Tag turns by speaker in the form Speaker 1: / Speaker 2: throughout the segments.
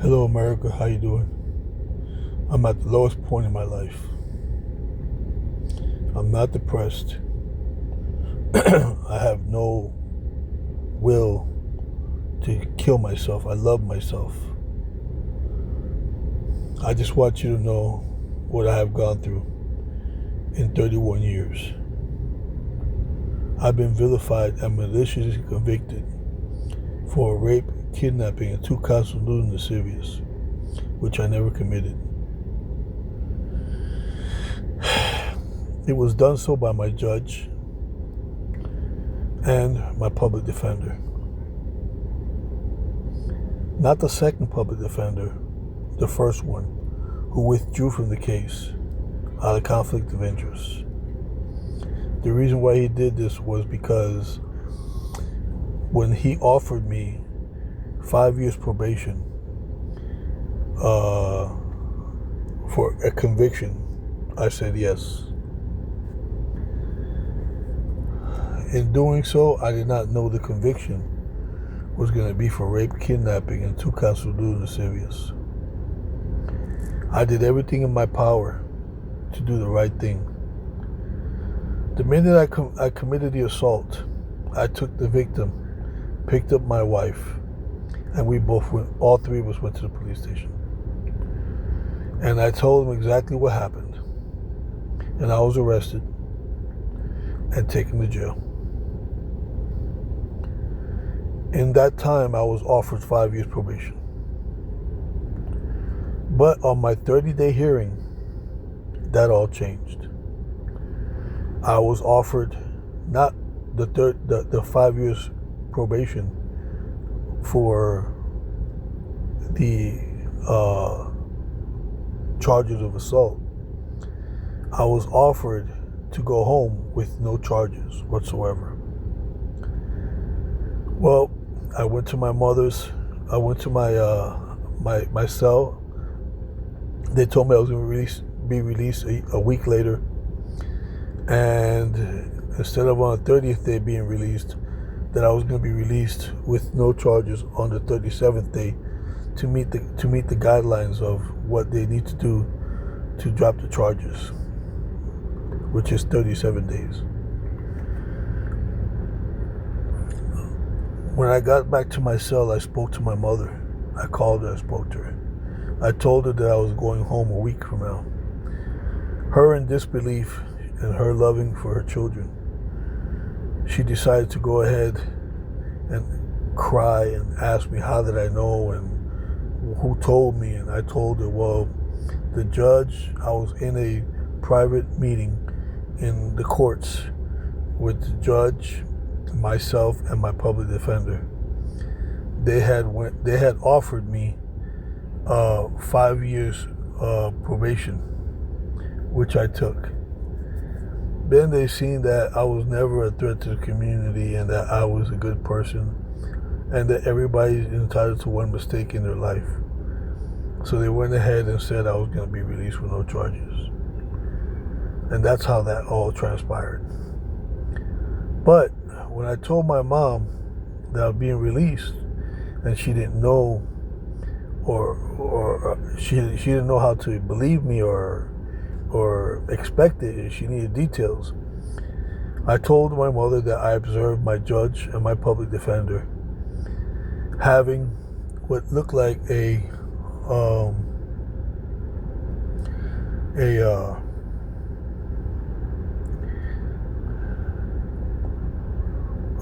Speaker 1: Hello, America. How you doing? I'm at the lowest point in my life. I'm not depressed. I have no will to kill myself. I love myself. I just want you to know what I have gone through in 31 years. I've been vilified and maliciously convicted for rape, kidnapping, and 2 counts of lewd and lascivious, which I never committed. It was done so by my judge and my public defender. Not the second public defender, the first one, who withdrew from the case out of conflict of interest. The reason why he did this was because when he offered me 5 years probation for a conviction, I said yes. In doing so, I did not know the conviction was going to be for rape, kidnapping, and 2 counts of lewd and lascivious. I did everything in my power to do the right thing. The minute I committed the assault, I took the victim, picked up my wife, and we both went, all three of us went to the police station. And I told them exactly what happened. And I was arrested and taken to jail. In that time, I was offered 5 years probation. But on my 30-day hearing, that all changed. I was offered not the 5 years probation for the charges of assault. I was offered to go home with no charges whatsoever. Well, I went to my mother's. I went to my cell. They told me I was going to be released a week later, and instead of on the 30th day being released, that I was going to be released with no charges on the 37th day to meet the guidelines of what they need to do to drop the charges, which is 37 days. When I got back to my cell, I spoke to my mother. I called her, I spoke to her. I told her that I was going home a week from now. Her in disbelief and her loving for her children, she decided to go ahead and cry and ask me how did I know and who told me. And I told her, well, the judge, I was in a private meeting in the courts with the judge, myself, and my public defender. They had offered me 5 years probation, which I took. Then they seen that I was never a threat to the community and that I was a good person and that everybody's entitled to one mistake in their life. So they went ahead and said I was going to be released with no charges. And that's how that all transpired. But when I told my mom that I was being released and she didn't know or she didn't know how to believe me or expect it, she needed details. I told my mother that I observed my judge and my public defender having what looked like a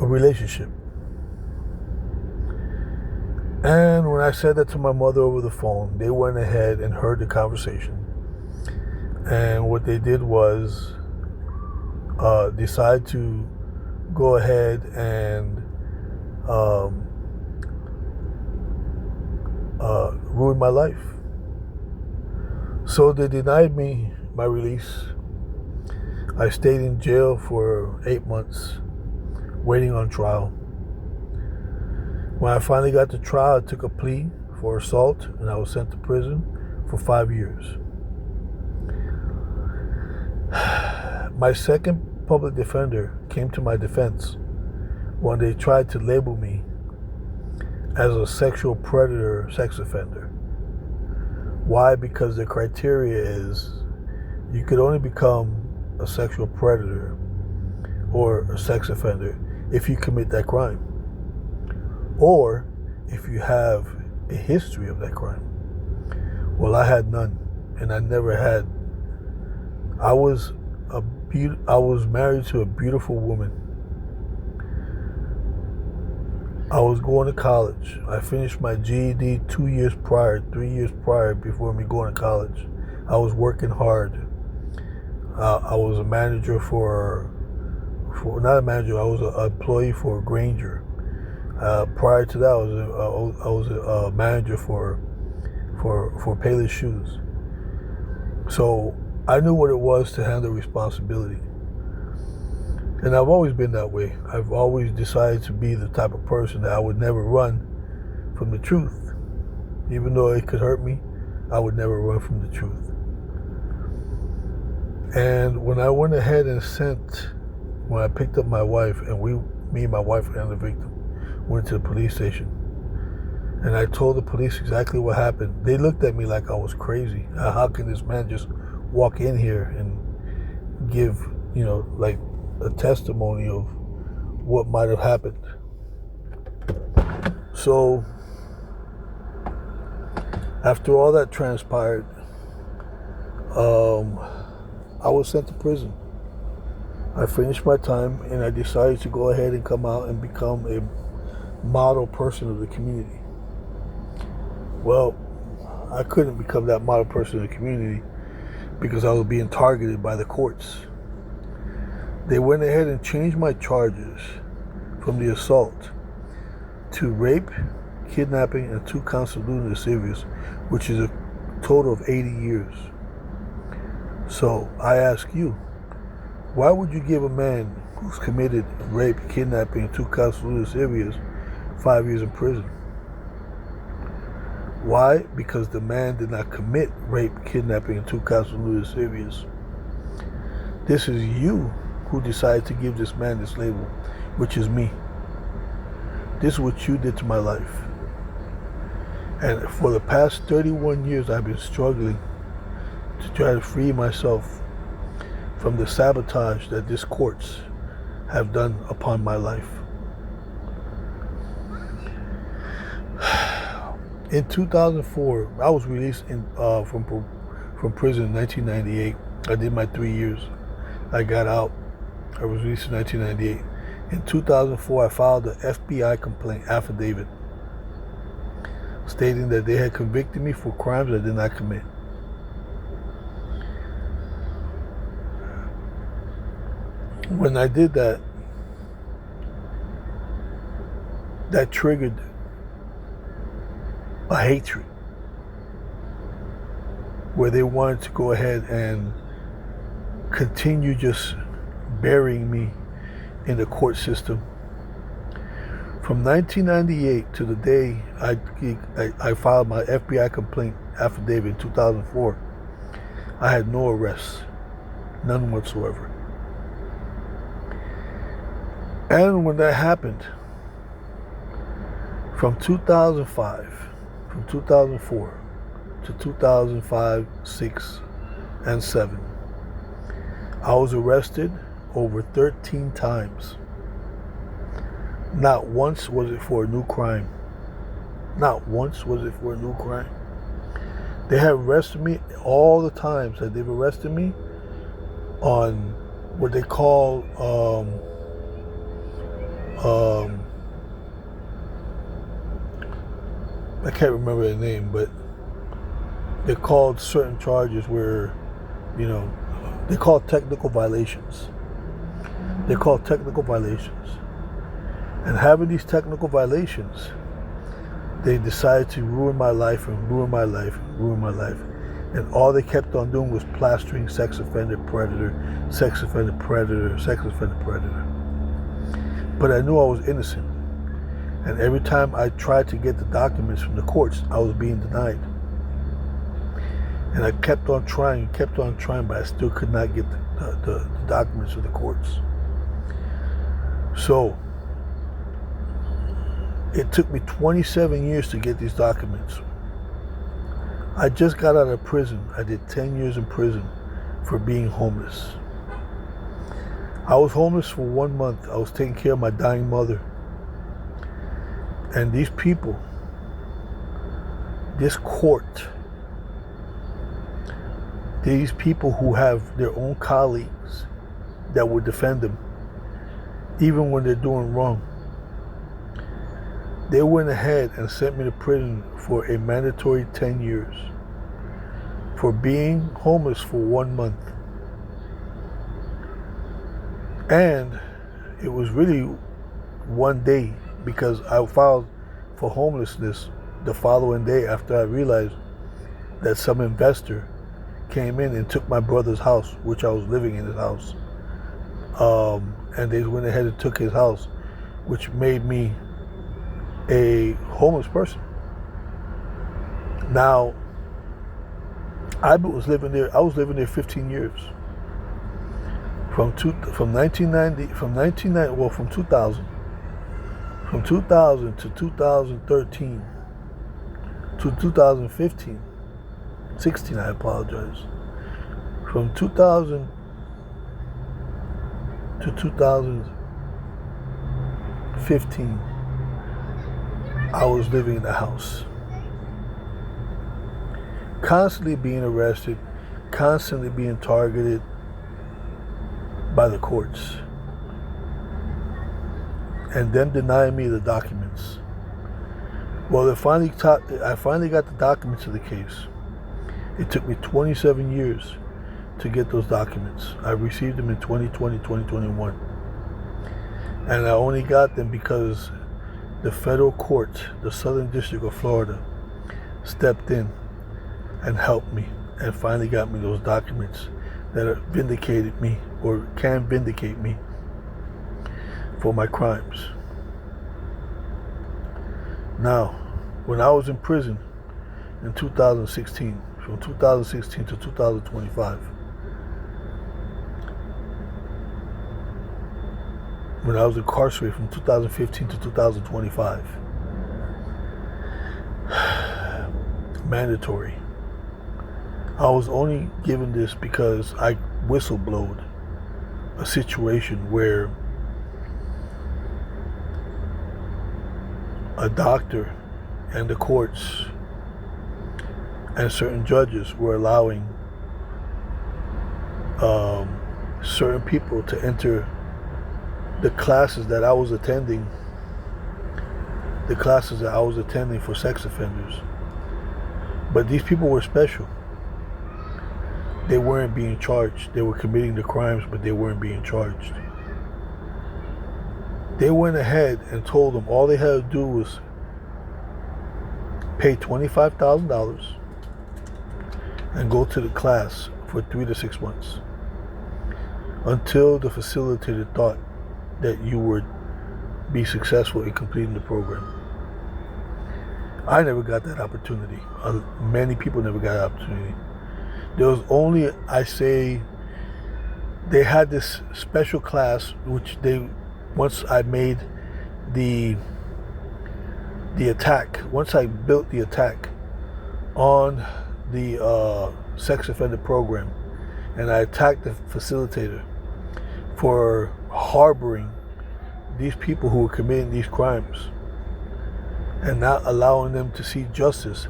Speaker 1: relationship. And when I said that to my mother over the phone, they went ahead and heard the conversation. And what they did was decide to go ahead and ruin my life. So they denied me my release. I stayed in jail for 8 months, waiting on trial. When I finally got to trial, I took a plea for assault, and I was sent to prison for 5 years. My second public defender came to my defense when they tried to label me as a sexual predator, sex offender. Why? Because the criteria is you could only become a sexual predator or a sex offender if you commit that crime, or if you have a history of that crime. Well, I had none, and I never had. I was married to a beautiful woman. I was going to college. I finished my GED 3 years prior before me going to college. I was working hard. I was a manager not a manager, I was an employee for Granger. Prior to that, I was a manager for Payless Shoes. So I knew what it was to handle responsibility. And I've always been that way. I've always decided to be the type of person that I would never run from the truth. Even though it could hurt me, I would never run from the truth. And when I went ahead and when I picked up my wife, and me and my wife and the victim went to the police station, and I told the police exactly what happened, they looked at me like I was crazy. How can this man just walk in here and give, like a testimony of what might have happened? So after all that transpired, I was sent to prison. I finished my time, and I decided to go ahead and come out and become a model person of the community. Well, I couldn't become that model person in the community because I was being targeted by the courts. They went ahead and changed my charges from the assault to rape, kidnapping, and 2 counts of lewd and lascivious, which is a total of 80 years. So I ask you, why would you give a man who's committed rape, kidnapping, and 2 counts of lewd and lascivious 5 years in prison? Why? Because the man did not commit rape, kidnapping, and 2 counts of lewd and lascivious. This is you who decided to give this man this label, which is me. This is what you did to my life. And for the past 31 years, I've been struggling to try to free myself from the sabotage that these courts have done upon my life. In 2004, I was released from prison in 1998. I did my 3 years. I got out. I was released in 1998. In 2004, I filed an FBI complaint affidavit stating that they had convicted me for crimes I did not commit. When I did that, that triggered a hatred where they wanted to go ahead and continue just burying me in the court system. From 1998 to the day I filed my FBI complaint affidavit in 2004, I had no arrests, none whatsoever. And when that happened, from 2004 to 2005, 6, and 7, I was arrested over 13 times. Not once was it for a new crime. Not once was it for a new crime. They have arrested me all the times that they've arrested me on what they call I can't remember the name, but they're called certain charges where, they're called technical violations. They're called technical violations. And having these technical violations, they decided to ruin my life and ruin my life and ruin my life. And all they kept on doing was plastering sex offender predator, sex offender predator, sex offender predator. But I knew I was innocent. And every time I tried to get the documents from the courts, I was being denied. And I kept on trying, but I still could not get the documents from the courts. So it took me 27 years to get these documents. I just got out of prison. I did 10 years in prison for being homeless. I was homeless for 1 month. I was taking care of my dying mother. And these people, this court, these people who have their own colleagues that will defend them, even when they're doing wrong, they went ahead and sent me to prison for a mandatory 10 years for being homeless for 1 month. And it was really 1 day, because I filed for homelessness the following day after I realized that some investor came in and took my brother's house, which I was living in his house. And they went ahead and took his house, which made me a homeless person. Now, I was living there 15 years. From 2000 to 2013 to 2015, 16, I apologize. From 2000 to 2015, I was living in the house. Constantly being arrested, constantly being targeted by the courts, and them denying me the documents. Well, I finally got the documents of the case. It took me 27 years to get those documents. I received them in 2020, 2021. And I only got them because the federal court, the Southern District of Florida, stepped in and helped me and finally got me those documents that vindicated me, or can vindicate me, for my crimes. Now, when I was in prison in 2016, from 2016 to 2025, when I was incarcerated from 2015 to 2025, mandatory. I was only given this because I whistleblowed a situation where a doctor and the courts and certain judges were allowing certain people to enter the classes that I was attending for sex offenders. But these people were special. They weren't being charged. They were committing the crimes, but they weren't being charged. They went ahead and told them all they had to do was pay $25,000 and go to the class for 3 to 6 months until the facilitator thought that you would be successful in completing the program. I never got that opportunity. Many people never got that opportunity. There was only, they had this special class, which once I made the attack, once I built the attack on the sex offender program, and I attacked the facilitator for harboring these people who were committing these crimes and not allowing them to see justice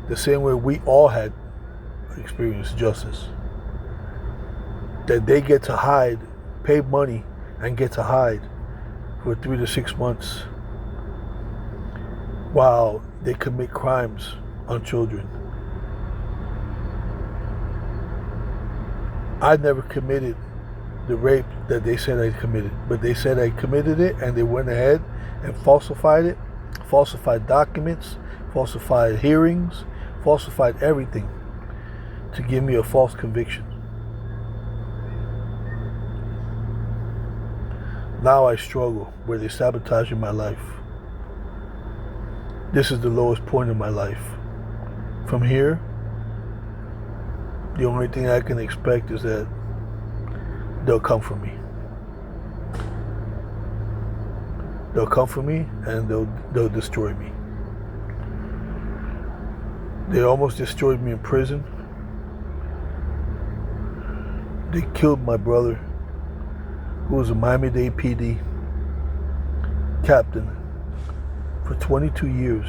Speaker 1: the same way we all had experienced justice. That they get to hide, pay money, and get to hide for 3 to 6 months while they commit crimes on children. I never committed the rape that they said I committed, but they said I committed it, and they went ahead and falsified it, falsified documents, falsified hearings, falsified everything to give me a false conviction. Now I struggle where they're sabotaging my life. This is the lowest point of my life. From here, the only thing I can expect is that they'll come for me. They'll come for me and they'll destroy me. They almost destroyed me in prison. They killed my brother, who was a Miami-Dade PD captain for 22 years.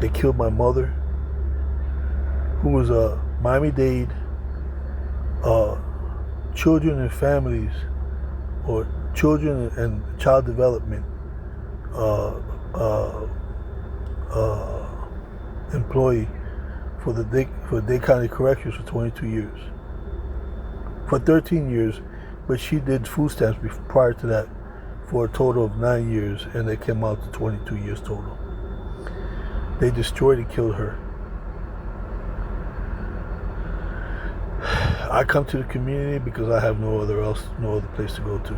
Speaker 1: They killed my mother, who was a Miami-Dade children and families, or children and child development employee for Dade County Corrections for 22 years. For 13 years, but she did food stamps prior to that for a total of 9 years, and they came out to 22 years total. They destroyed and killed her. I come to the community because I have no other place to go to.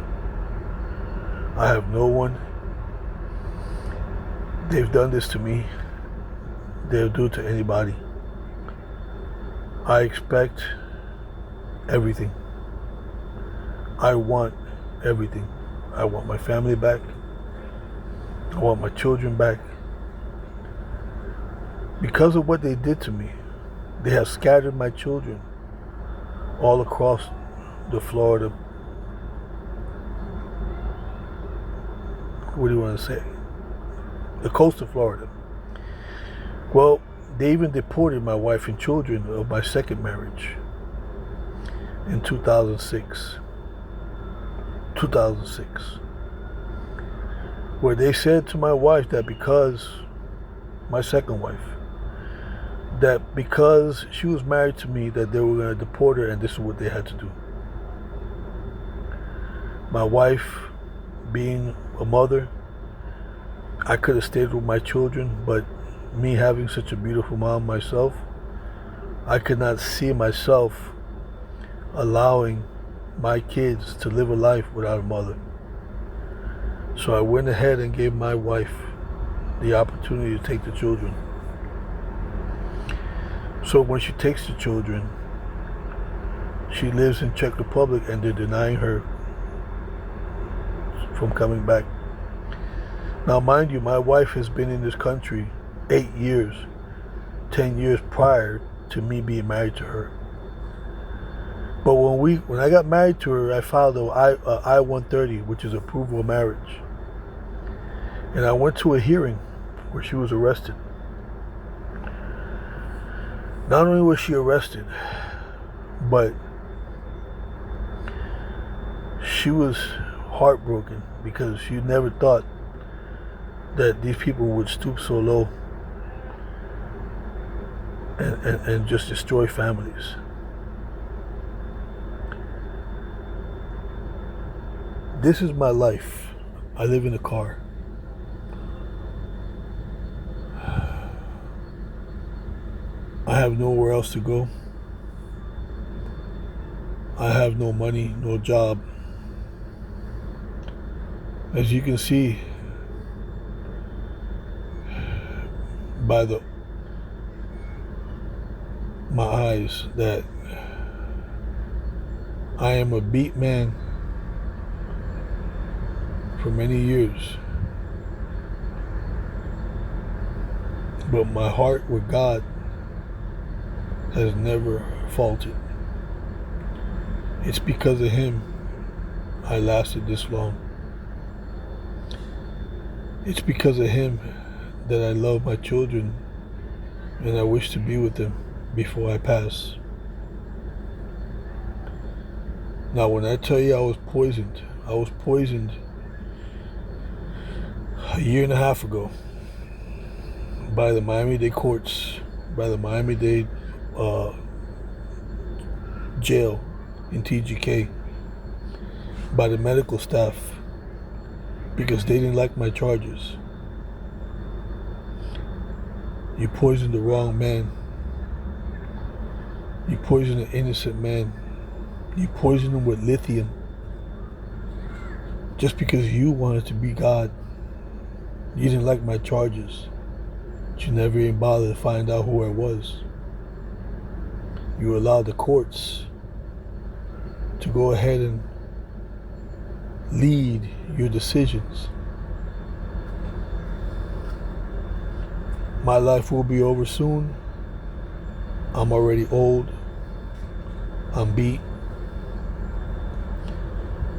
Speaker 1: I have no one. They've done this to me. They'll do it to anybody. I expect everything. I want everything. I want my family back. I want my children back. Because of what they did to me, they have scattered my children all across the Florida, what do you want to say? The coast of Florida. Well, they even deported my wife and children of my second marriage in 2006. Where they said to my wife that because, my second wife, that because she was married to me, that they were going to deport her, and this is what they had to do. My wife, being a mother, I could have stayed with my children, but me having such a beautiful mom myself, I could not see myself allowing my kids to live a life without a mother. So I went ahead and gave my wife the opportunity to take the children. So when she takes the children, she lives in Czech Republic, and they're denying her from coming back. Now, mind you, my wife has been in this country 8 years, 10 years prior to me being married to her. But when I got married to her, I filed a I-130, which is approval of marriage. And I went to a hearing where she was arrested. Not only was she arrested, but she was heartbroken because she never thought that these people would stoop so low and just destroy families. This is my life. I live in a car. I have nowhere else to go. I have no money, no job. As you can see by my eyes, that I am a beat man for many years. But my heart with God has never faltered. It's because of Him I lasted this long. It's because of Him that I love my children and I wish to be with them before I pass. Now, when I tell you I was poisoned a year and a half ago by the Miami-Dade courts, by the Miami-Dade jail in TGK, by the medical staff, because they didn't like my charges. You poisoned the wrong man. You poisoned an innocent man. You poisoned him with lithium just because you wanted to be God. You didn't like my charges. You never even bothered to find out who I was. You allowed the courts to go ahead and lead your decisions. My life will be over soon. I'm already old. I'm beat.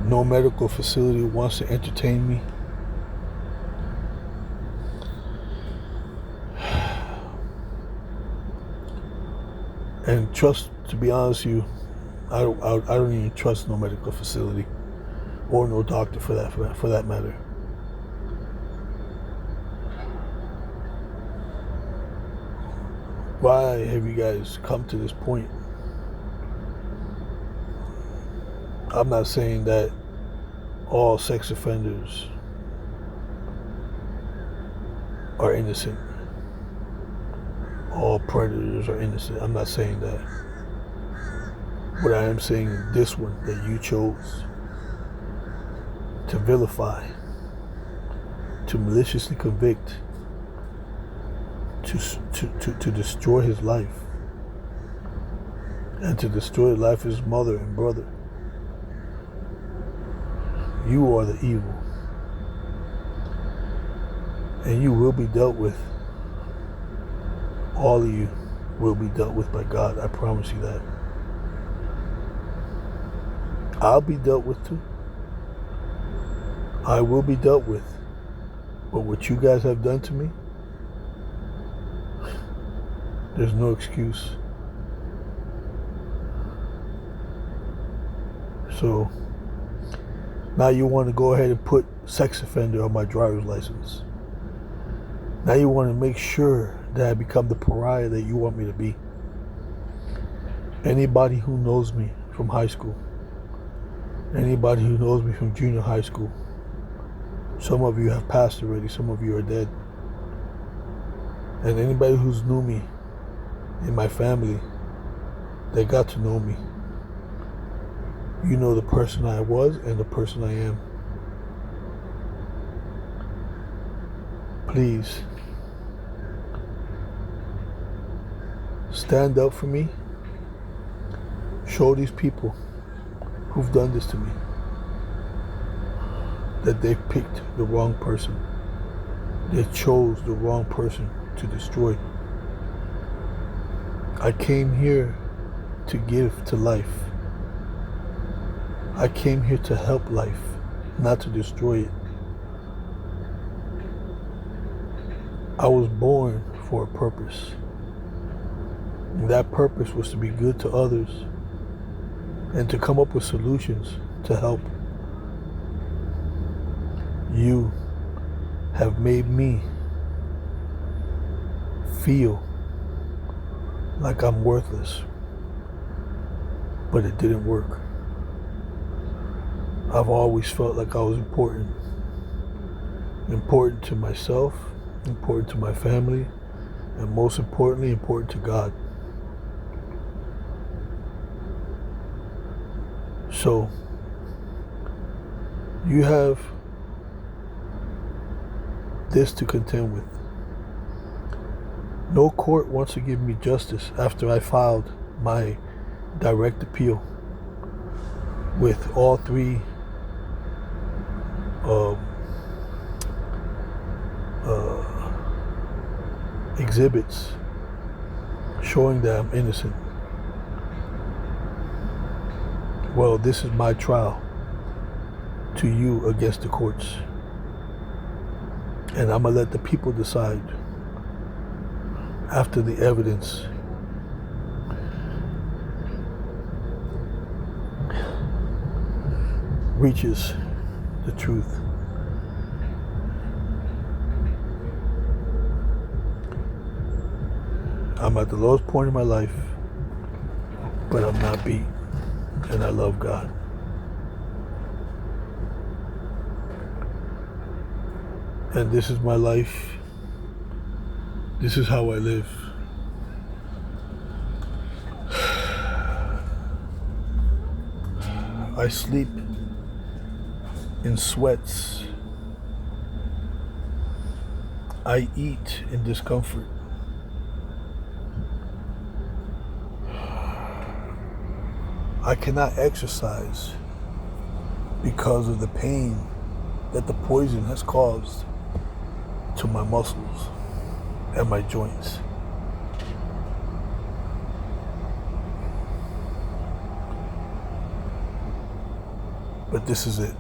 Speaker 1: No medical facility wants to entertain me. And trust, to be honest with you, I don't even trust no medical facility or no doctor for that matter. Why have you guys come to this point? I'm not saying that all sex offenders are innocent. All predators are innocent. I'm not saying that. But I am saying this one that you chose to vilify, to maliciously convict, to destroy his life, and to destroy the life of his mother and brother. You are the evil. And you will be dealt with. All of you will be dealt with by God. I promise you that. I'll be dealt with too. I will be dealt with. But what you guys have done to me, there's no excuse. So now you want to go ahead and put sex offender on my driver's license. Now you want to make sure that I become the pariah that you want me to be. Anybody who knows me from high school, anybody who knows me from junior high school, some of you have passed already, some of you are dead. And anybody who's knew me in my family, they got to know me. You know the person I was and the person I am. Please, stand up for me. Show these people who've done this to me that they picked the wrong person. They chose the wrong person to destroy. I came here to give to life. I came here to help life, not to destroy it. I was born for a purpose. And that purpose was to be good to others and to come up with solutions to help. You have made me feel like I'm worthless, but it didn't work. I've always felt like I was important. Important to myself, important to my family, and most importantly, important to God. So, you have this to contend with. No court wants to give me justice after I filed my direct appeal with all three exhibits showing that I'm innocent. Well, this is my trial to you against the courts. And I'm going to let the people decide after the evidence reaches the truth. I'm at the lowest point in my life, but I'm not beat, and I love God. And this is my life. This is how I live. I sleep in sweats. I eat in discomfort. I cannot exercise because of the pain that the poison has caused to my muscles and my joints. But this is it.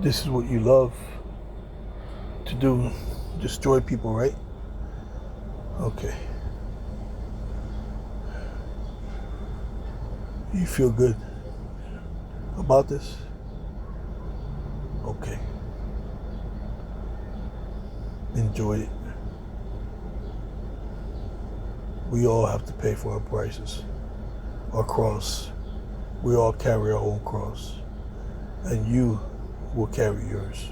Speaker 1: This is what you love to do, destroy people, right? Okay. You feel good about this? Okay. Enjoy it. We all have to pay for our prices, our cross. We all carry our own cross. And you will carry yours.